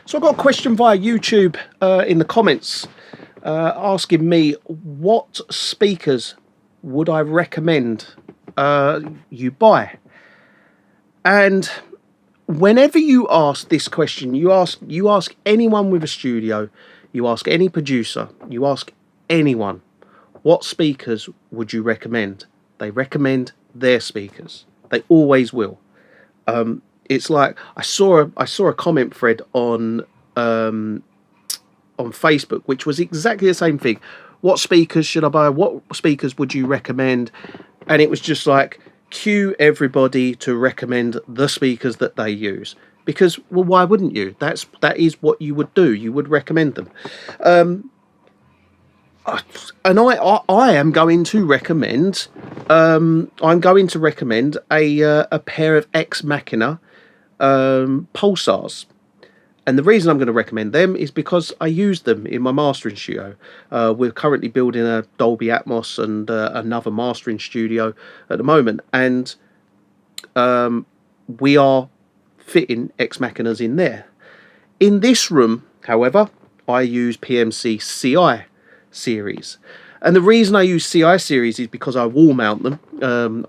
So I got a question via YouTube in the comments asking me what speakers would I recommend you buy. And whenever you ask this question, you ask anyone with a studio, you ask any producer, you ask anyone, what speakers would you recommend? They recommend their speakers. They always will. It's like I saw a comment thread on Facebook, which was exactly the same thing. What speakers should I buy? What speakers would you recommend? And it was just like, cue everybody to recommend the speakers that they use. Because, well, why wouldn't you? That is what you would do. You would recommend them. And I am going to recommend. I'm going to recommend a pair of Ex Machina Pulsars. And the reason I'm going to recommend them is because I use them in my mastering studio. We're currently building a Dolby Atmos and another mastering studio at the moment, and we are fitting Ex Machinas in there. In this room, however, I use PMC CI series. And the reason I use CI series is because I wall mount them.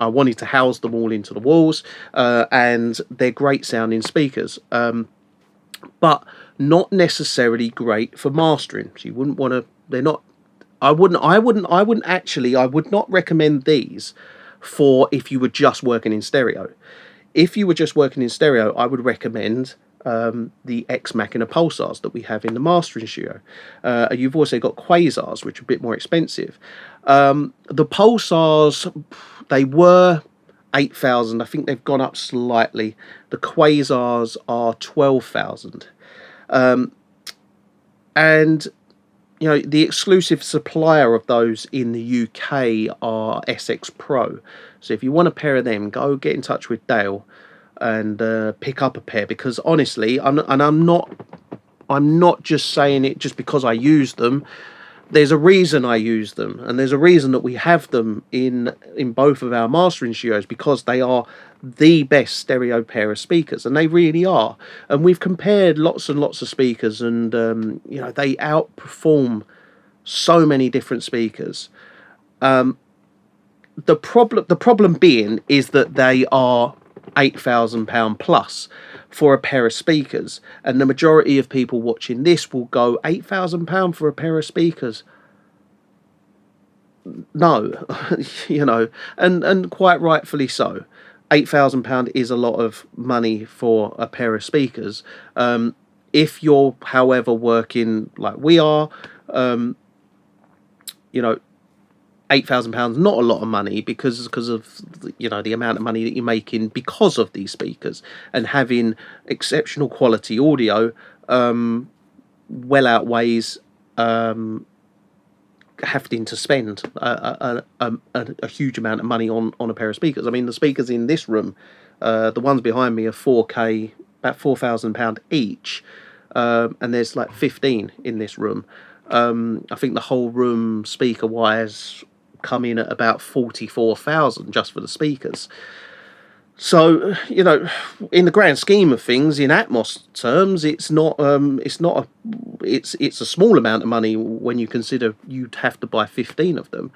I wanted to house them all into the walls, and they're great sounding speakers. But not necessarily great for mastering. So you wouldn't want to. They're not. I would not recommend these for if you were just working in stereo. If you were just working in stereo, I would recommend the Ex Machina Pulsars that we have in the mastering studio. You've also got Quasars, which are a bit more expensive. The Pulsars, they were 8,000. I think they've gone up slightly. The Quasars are 12,000. And you know, the exclusive supplier of those in the UK are SX Pro. So if you want a pair of them, go get in touch with Dale and pick up a pair, because honestly, I'm not just saying it just because I use them. There's a reason I use them, and there's a reason that we have them in both of our mastering studios, because they are the best stereo pair of speakers, and they really are. And we've compared lots and lots of speakers, and you know, they outperform so many different speakers. The problem being is that they are £8,000 plus for a pair of speakers, and the majority of people watching this will go, £8,000 for a pair of speakers? No. You know, and quite rightfully so. £8,000 is a lot of money for a pair of speakers. If you're, however, working like we are, you know, £8,000 not a lot of money, because of, you know, the amount of money that you're making because of these speakers, and having exceptional quality audio well outweighs having to spend a huge amount of money on a pair of speakers. I mean, the speakers in this room, the ones behind me, are 4K, about £4,000 each, and there's like 15 in this room. I think the whole room, speaker wise, come in at about 44,000 just for the speakers. So, you know, in the grand scheme of things, in Atmos terms, it's a small amount of money when you consider you'd have to buy 15 of them.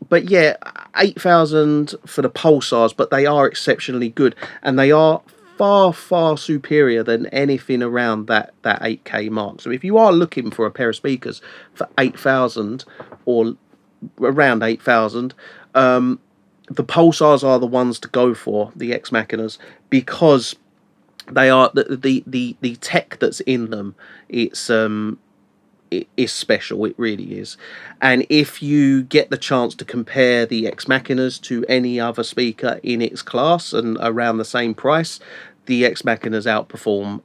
But yeah, 8,000 for the Pulsars, but they are exceptionally good, and they are far superior than anything around that 8K mark. So if you are looking for a pair of speakers for 8,000 or around 8,000, the Pulsars are the ones to go for, the Ex Machinas, because they are the tech that's in them. It is special. It really is. And if you get the chance to compare the Ex Machinas to any other speaker in its class and around the same price, the Ex Machinas outperform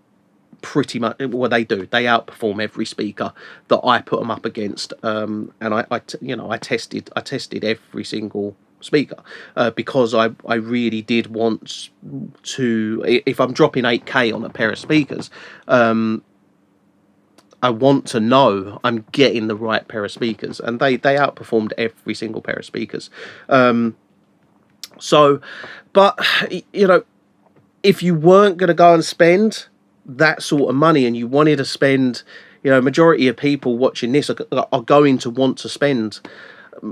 pretty much. Well, they do. They outperform every speaker that I put them up against. And I tested every single speaker because I really did want to. If I'm dropping 8K on a pair of speakers, I want to know I'm getting the right pair of speakers, and they outperformed every single pair of speakers. So, but you know, if you weren't going to go and spend that sort of money and you wanted to spend, majority of people watching this are going to want to spend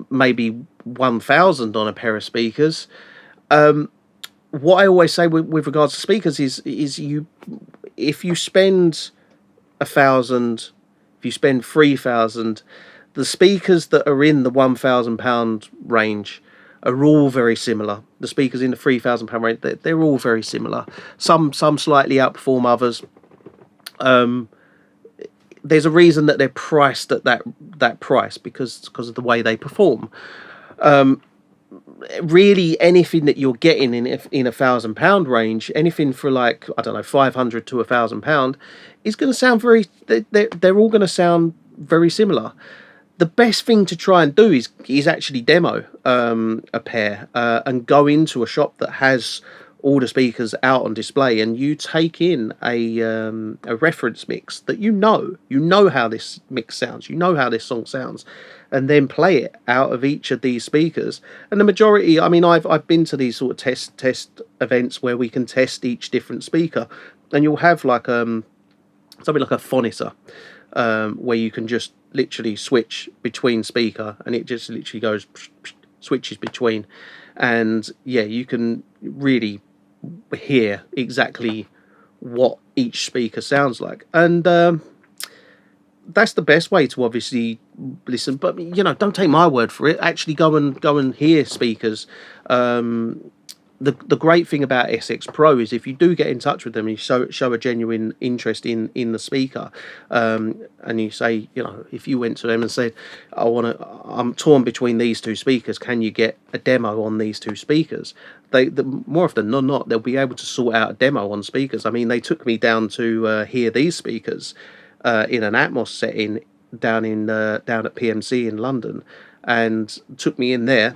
maybe 1,000 on a pair of speakers. What I always say with regards to speakers is if you spend 1,000, if you spend 3,000, the speakers that are in the £1,000 range are all very similar. The speakers in the £3,000 range, they're all very similar. Some slightly outperform others. There's a reason that they're priced at that price because of the way they perform. Really, anything that you're getting in £1,000 range, anything for like, I don't know, 500 to £1,000 is going to sound they're all going to sound very similar. The best thing to try and do is actually demo a pair and go into a shop that has all the speakers out on display, and you take in a reference mix that you know how this mix sounds, you know how this song sounds, and then play it out of each of these speakers. And the majority, I mean, I've been to these sort of test events where we can test each different speaker, and you'll have like something like a phonitor, where you can just literally switch between speaker, and it just literally goes switches between, and yeah, you can really hear exactly what each speaker sounds like, and that's the best way to obviously listen. But don't take my word for it. Actually, go and hear speakers. The great thing about SX Pro is if you do get in touch with them and you show a genuine interest in the speaker, and you say, if you went to them and said, I'm torn between these two speakers, can you get a demo on these two speakers? More often than not, they'll be able to sort out a demo on speakers. I mean, they took me down to hear these speakers in an Atmos setting down at PMC in London, and took me in there.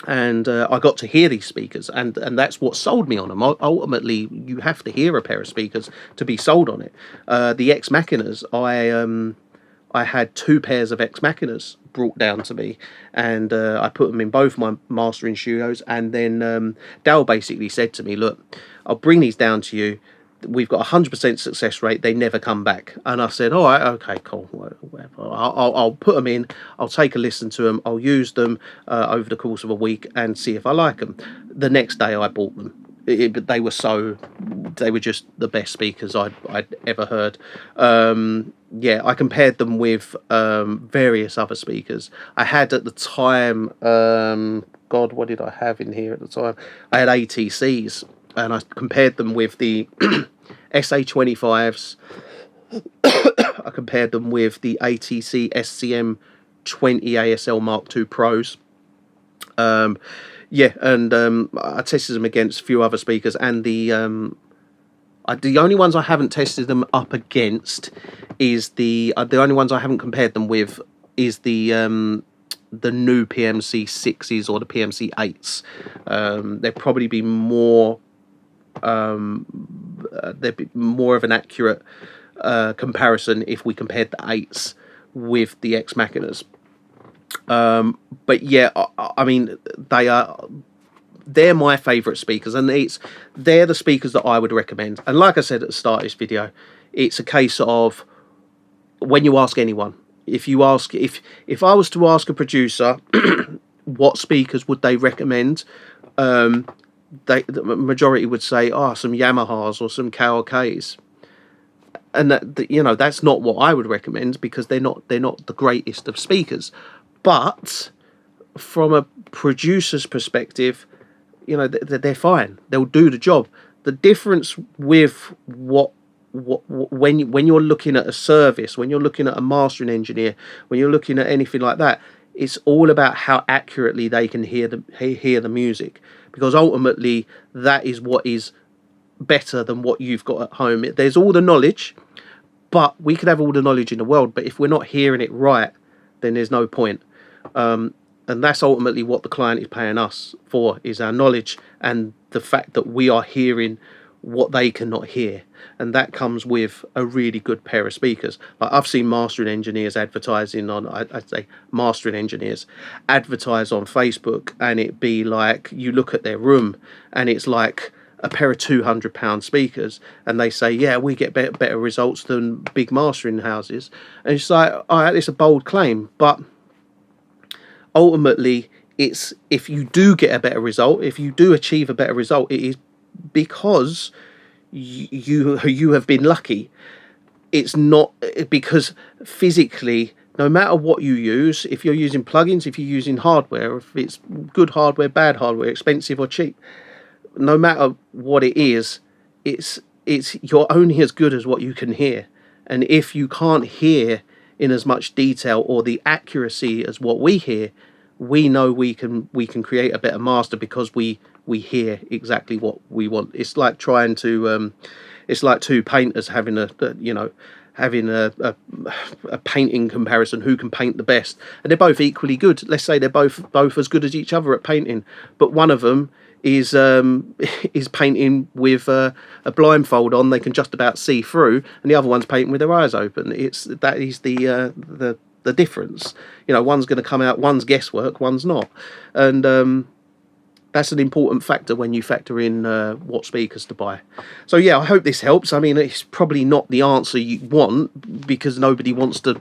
And I got to hear these speakers, and that's what sold me on them. Ultimately, you have to hear a pair of speakers to be sold on it. The Ex Machinas, I had 2 pairs of Ex Machinas brought down to me, and I put them in both my mastering studios. And then Dal basically said to me, "Look, I'll bring these down to you. We've got 100% success rate. They never come back." And I said, "All right, okay, cool. Whatever. I'll put them in. I'll take a listen to them. I'll use them over the course of a week and see if I like them." The next day, I bought them. They were just the best speakers I'd ever heard. Yeah, I compared them with various other speakers. I had at the time, God, what did I have in here at the time? I had ATCs. And I compared them with the SA25s. I compared them with the ATC SCM 20 ASL Mark II Pros. Yeah, and I tested them against a few other speakers, and the only ones I haven't tested them up against is the only ones I haven't compared them with is the new PMC 6s or the PMC 8s. They'd probably be more. There'd be more of an accurate comparison if we compared the 8s with the Ex Machinas. But yeah, I mean, they're my favourite speakers, and they're the speakers that I would recommend. And like I said at the start of this video, it's a case of when you ask anyone, if I was to ask a producer what speakers would they recommend, the majority would say, some Yamahas or some KLKs, and that's not what I would recommend, because they're not the greatest of speakers. But from a producer's perspective, they're fine. They'll do the job. The difference with when you're looking at a service, when you're looking at a mastering engineer, when you're looking at anything like that, it's all about how accurately they can hear the music, because ultimately that is what is better than what you've got at home. There's all the knowledge, but we could have all the knowledge in the world, but if we're not hearing it right, then there's no point. And that's ultimately what the client is paying us for, is our knowledge and the fact that we are hearing what they cannot hear, and that comes with a really good pair of speakers. Like, I've seen mastering engineers advertising on, I'd say mastering engineers advertise on Facebook, and it be like, you look at their room and it's like a pair of £200 speakers, and they say, yeah, we get better results than big mastering houses. And it's like, all right, it's a bold claim, but ultimately, it's, if you do get a better result, if you do achieve a better result, it is because you have been lucky. It's not because physically, no matter what you use, if you're using plugins, if you're using hardware, if it's good hardware, bad hardware, expensive or cheap, no matter what it is, it's you're only as good as what you can hear. And if you can't hear in as much detail or the accuracy as what we hear, we know we can create a better master because we hear exactly what we want. It's like trying to it's like two painters having a painting comparison, who can paint the best, and they're both equally good. Let's say they're both as good as each other at painting, but one of them is painting with a blindfold on, they can just about see through, and the other one's painting with their eyes open. That is the difference. One's going to come out, one's guesswork, one's not, and that's an important factor when you factor in what speakers to buy. So yeah, I hope this helps. I mean, it's probably not the answer you want, because nobody wants to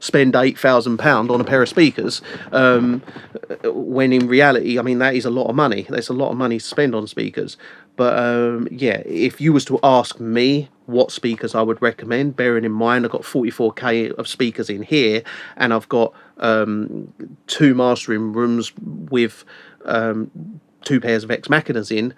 spend £8,000 on a pair of speakers, when in reality, I mean, that is a lot of money. There's a lot of money to spend on speakers. But yeah, if you was to ask me what speakers I would recommend, bearing in mind I've got 44k of speakers in here, and I've got 2 mastering rooms with 2 pairs of Ex Machinas in,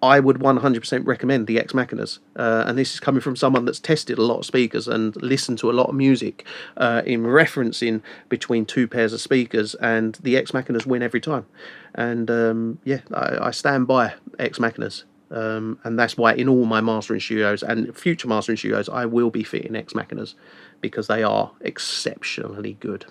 I would 100% recommend the Ex Machinas. And this is coming from someone that's tested a lot of speakers and listened to a lot of music in referencing between 2 pairs of speakers, and the Ex Machinas win every time. And yeah, I stand by Ex Machinas. And that's why in all my mastering studios and future mastering studios I will be fitting Ex Machinas, because they are exceptionally good.